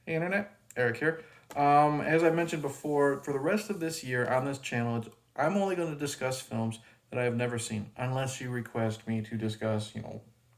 Hey Internet, Eric here. As I mentioned before, for the rest of this year on this channel, I'm only going to discuss films that I have never seen, unless you request me to discuss,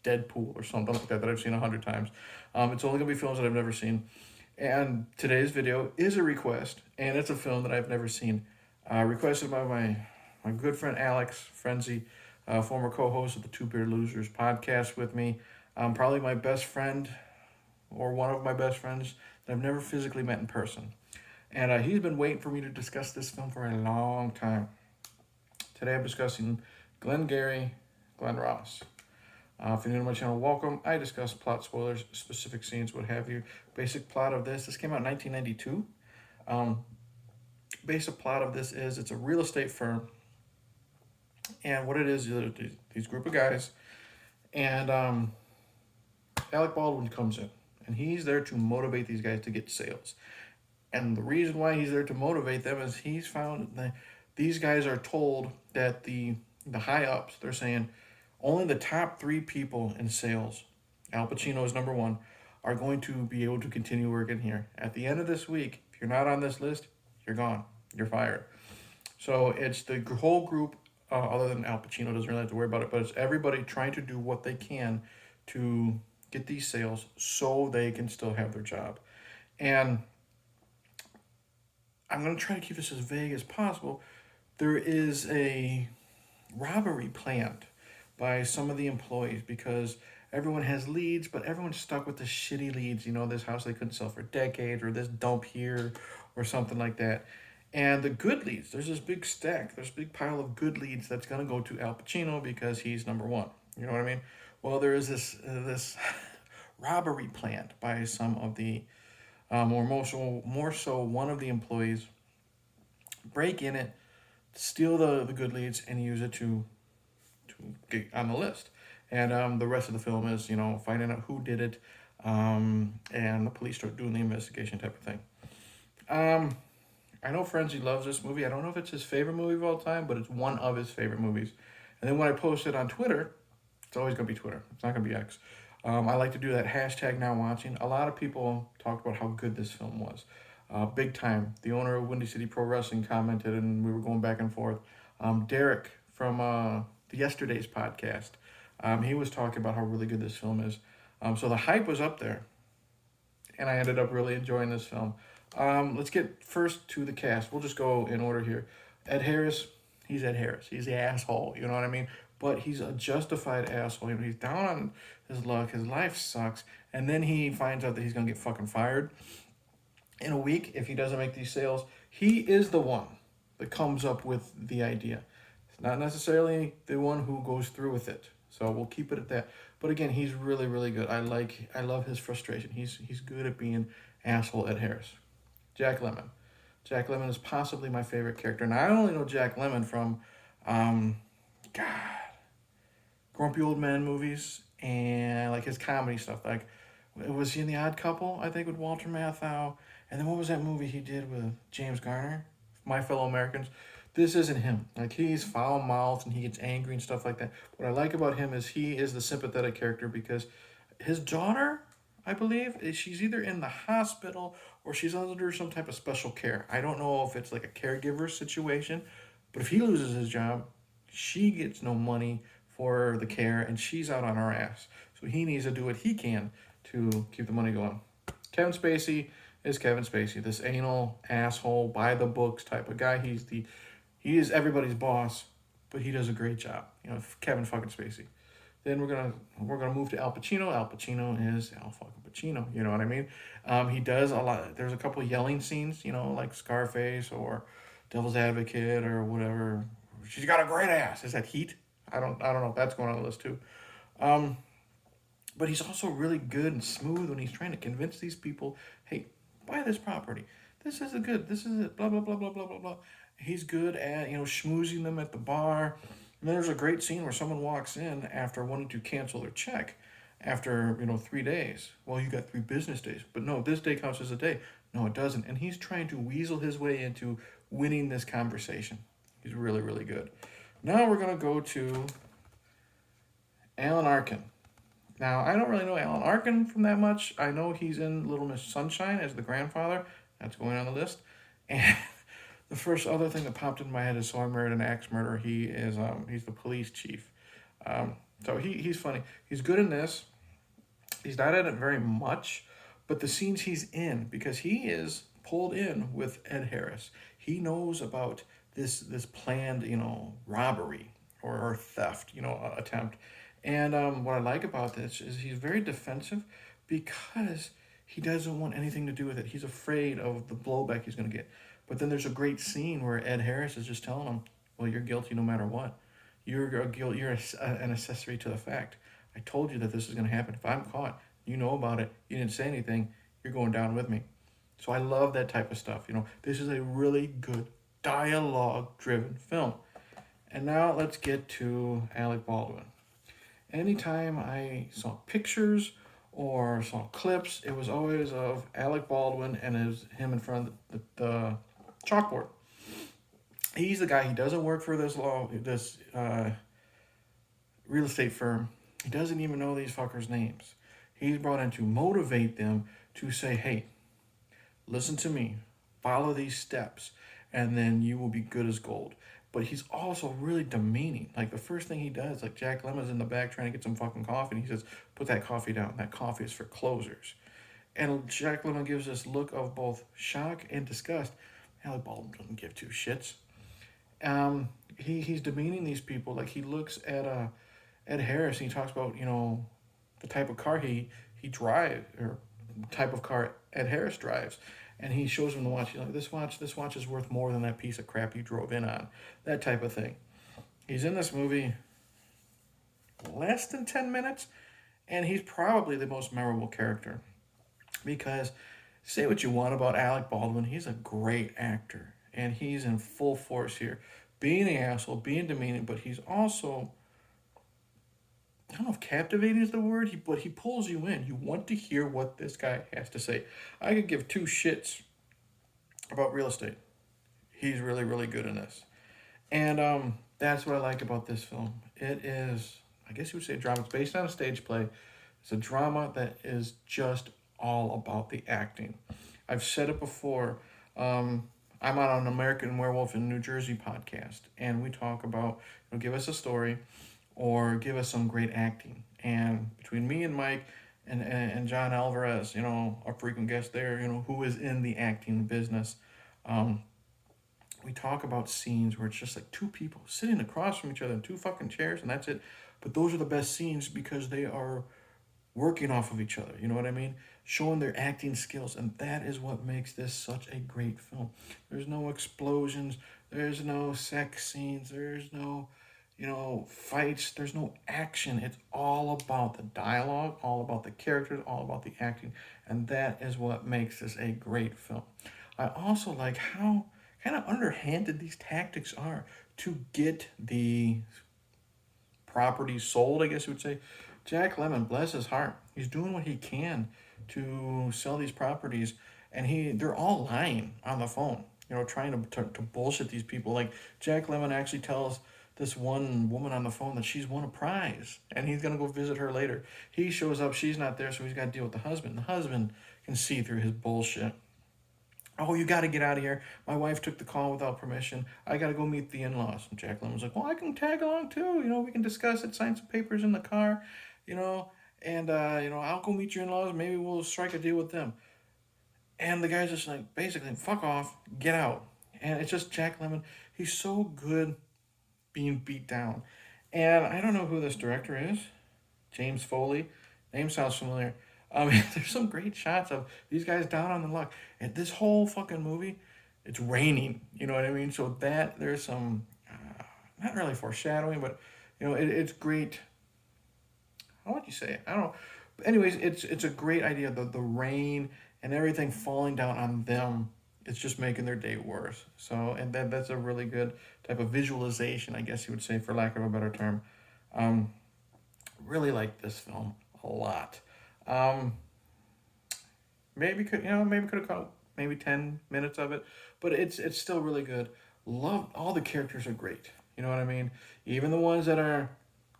Deadpool or something like that I've seen 100 times. It's only going to be films that I've never seen. And today's video is a request, and it's a film that I've never seen. Requested by my good friend Alex Frenzy, former co-host of the Two Beer Losers podcast with me. Probably my best friend, or one of my best friends that I've never physically met in person. And he's been waiting for me to discuss this film for a long time. Today I'm discussing Glengarry Glen Ross. If you're new to my channel, welcome. I discuss plot spoilers, specific scenes, what have you. Basic plot of this came out in 1992. Basic plot of this is it's a real estate firm. And what it is these group of guys. And Alec Baldwin comes in. And he's there to motivate these guys to get sales. And the reason why he's there to motivate them is he's found that these guys are told that the high ups, they're saying only the top 3 people in sales, Al Pacino is number 1, are going to be able to continue working here. At the end of this week, if you're not on this list, you're gone. You're fired. So it's the whole group, other than Al Pacino, doesn't really have to worry about it, but it's everybody trying to do what they can to get these sales so they can still have their job. And I'm going to try to keep this as vague as possible. There is a robbery planned by some of the employees because everyone has leads, but everyone's stuck with the shitty leads. This house they couldn't sell for decades, or this dump here, or something like that. And the good leads, there's this big stack, there's a big pile of good leads that's going to go to Al Pacino because he's number 1. You know what I mean? Well, there is this robbery planned by some of the, or more so one of the employees, break in it, steal the good leads, and use it to get on the list. And the rest of the film is, finding out who did it, and the police start doing the investigation type of thing. I know Frenzy loves this movie. I don't know if it's his favorite movie of all time, but it's one of his favorite movies. And then when I post it on Twitter, it's always going to be Twitter. It's not going to be X. I like to do that hashtag now watching. A lot of people talked about how good this film was. Big time. The owner of Windy City Pro Wrestling commented, and we were going back and forth. Derek from the Yesterday's podcast, he was talking about how really good this film is. So the hype was up there, and I ended up really enjoying this film. Let's get first to the cast. We'll just go in order here. Ed Harris, he's Ed Harris. He's the asshole, you know what I mean? But he's a justified asshole. He's down on his luck. His life sucks. And then he finds out that he's going to get fucking fired in a week if he doesn't make these sales. He is the one that comes up with the idea. It's not necessarily the one who goes through with it. So we'll keep it at that. But again, he's really, really good. I love his frustration. He's good at being asshole Ed Harris. Jack Lemmon. Jack Lemmon is possibly my favorite character. And I only know Jack Lemmon from, Grumpy Old Man movies and like his comedy stuff. Like, was he in The Odd Couple, I think, with Walter Matthau? And then what was that movie he did with James Garner? My Fellow Americans. This isn't him. Like, he's foul-mouthed and he gets angry and stuff like that. What I like about him is he is the sympathetic character because his daughter, I believe, she's either in the hospital or she's under some type of special care. I don't know if it's like a caregiver situation, but if he loses his job, she gets no money for the care and she's out on her ass. So he needs to do what he can to keep the money going. Kevin Spacey is Kevin Spacey, this anal asshole, by the books type of guy. He is everybody's boss, but he does a great job. Kevin fucking Spacey. Then we're gonna move to Al Pacino. Al Pacino is Al fucking Pacino. You know what I mean? He does a lot. There's a couple of yelling scenes, like Scarface or Devil's Advocate or whatever. She's got a great ass. Is that Heat? I don't know if that's going on the list too. But he's also really good and smooth when he's trying to convince these people, hey, buy this property. This isn't good. This is it. Blah, blah, blah, blah, blah, blah, blah. He's good at, schmoozing them at the bar. And then there's a great scene where someone walks in after wanting to cancel their check after, 3 days. Well, you got 3 business days. But no, this day counts as a day. No, it doesn't. And he's trying to weasel his way into winning this conversation. He's really, really good. Now we're going to go to Alan Arkin. Now, I don't really know Alan Arkin from that much. I know he's in Little Miss Sunshine as the grandfather. That's going on the list. And the first other thing that popped in my head is So I Married an Axe Murderer. He's the police chief. So he's funny. He's good in this. He's not in it very much, but the scenes he's in, because he is pulled in with Ed Harris. He knows about this planned, robbery or theft, attempt. And what I like about this is he's very defensive because he doesn't want anything to do with it. He's afraid of the blowback he's going to get. But then there's a great scene where Ed Harris is just telling him, "Well, you're guilty no matter what. You're an accessory to the fact. I told you that this is going to happen. If I'm caught, you know about it, you didn't say anything, you're going down with me." So I love that type of stuff. This is a really good dialogue-driven film. And now let's get to Alec Baldwin. Anytime I saw pictures or saw clips, it was always of Alec Baldwin and him in front of the chalkboard. He's the guy. He doesn't work for this real estate firm. He doesn't even know these fuckers' names. He's brought in to motivate them to say, "Hey, listen to me, follow these steps, and then you will be good as gold." But he's also really demeaning. Like the first thing he does, like Jack Lemmon's in the back trying to get some fucking coffee, and he says, "Put that coffee down. That coffee is for closers." And Jack Lemmon gives this look of both shock and disgust. Alec Baldwin doesn't give two shits. He's demeaning these people. Like he looks at Ed Harris and he talks about the type of car he drives, or type of car Ed Harris drives, and he shows him the watch. He's like, this watch is worth more than that piece of crap you drove in on, that type of thing. He's in this movie less than 10 minutes, and he's probably the most memorable character because say what you want about Alec Baldwin, he's a great actor, and he's in full force here, being an asshole, being demeaning, but he's also, I don't know if captivating is the word, but he pulls you in. You want to hear what this guy has to say. I could give two shits about real estate. He's really, really good in this. And that's what I like about this film. It is, I guess you would say, a drama. It's based on a stage play. It's a drama that is just all about the acting. I've said it before. I'm on an American Werewolf in New Jersey podcast, and we talk about, give us a story or give us some great acting. And between me and Mike and John Alvarez, a frequent guest there, who is in the acting business, we talk about scenes where it's just like two people sitting across from each other in two fucking chairs, and that's it. But those are the best scenes because they are working off of each other. You know what I mean? Showing their acting skills, and that is what makes this such a great film. There's no explosions, there's no sex scenes, there's no fights, there's no action. It's all about the dialogue, all about the characters, all about the acting, and that is what makes this a great film. I also like how kind of underhanded these tactics are to get the property sold, I guess you would say. Jack Lemmon, bless his heart, he's doing what he can to sell these properties, and they're all lying on the phone, trying to bullshit these people. Like Jack Lemmon actually tells this one woman on the phone that she's won a prize and he's gonna go visit her later. He shows up, she's not there, so he's got to deal with the husband. The husband can see through his bullshit. "Oh, you got to get out of here. My wife took the call without permission. I got to go meet the in-laws." And Jack Lemmon's like, "Well, I can tag along too. We can discuss it, sign some papers in the car, and I'll go meet your in-laws. Maybe we'll strike a deal with them." And the guy's just like, basically, "Fuck off, get out." And it's just Jack Lemmon. He's so good being beat down. And I don't know who this director is. James Foley. Name sounds familiar. There's some great shots of these guys down on the luck. And this whole fucking movie, it's raining. You know what I mean? So there's some, not really foreshadowing, but, it's great. How would you say it? I don't know. But anyways, it's a great idea. The rain and everything falling down on them, it's just making their day worse. So, and that's a really good type of visualization, I guess you would say, for lack of a better term. Really like this film a lot. Maybe could have caught maybe 10 minutes of it, but it's still really good. Love all the characters are great. You know what I mean? Even the ones that are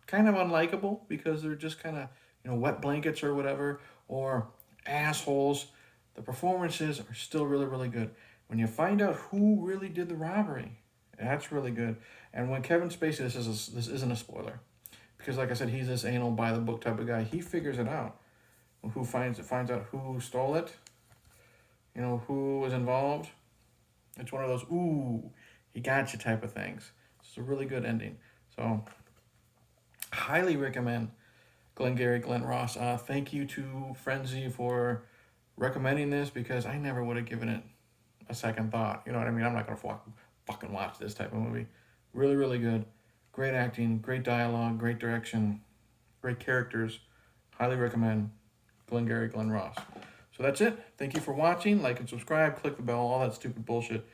kind of unlikable because they're just kind of wet blankets or whatever, or assholes, the performances are still really, really good. When you find out who really did the robbery, that's really good. And when Kevin Spacey, this isn't a spoiler, because like I said, he's this anal by the book type of guy. He figures it out. Who finds out who stole it, who was involved. It's one of those ooh, he got you type of things. It's a really good ending. So highly recommend Glengarry Glen Ross. Thank you to Frenzy for recommending this, because I never would have given it a second thought. You know what I mean? I'm not gonna fucking watch this type of movie. Really, really good. Great acting, great dialogue, great direction, great characters. Highly recommend Glengarry Glen Ross. So that's it. Thank you for watching. Like and subscribe. Click the bell. All that stupid bullshit.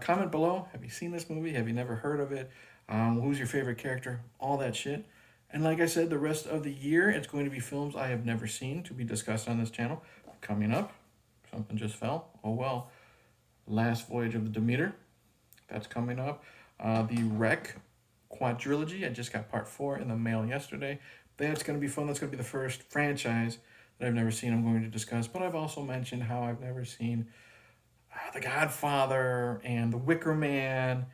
Comment below. Have you seen this movie? Have you never heard of it? Who's your favorite character? All that shit. And like I said, the rest of the year, it's going to be films I have never seen to be discussed on this channel. Coming up, something just fell. Oh well. Last Voyage of the Demeter. That's coming up. The Wreck quadrilogy. I just got part 4 in the mail yesterday. That's going to be fun. That's going to be the first franchise that I've never seen I'm going to discuss. But I've also mentioned how I've never seen The Godfather and The Wicker Man.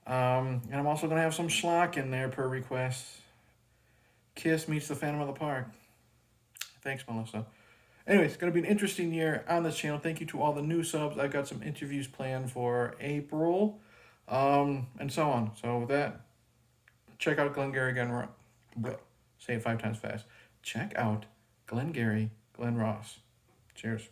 And I'm also going to have some schlock in there per request. Kiss meets the Phantom of the Park. Thanks, Melissa. Anyways, it's going to be an interesting year on this channel. Thank you to all the new subs. I've got some interviews planned for April, and so on. So with that, check out Glengarry Glen Ross. Say it 5 times fast. Check out Glengarry Glen Ross. Cheers.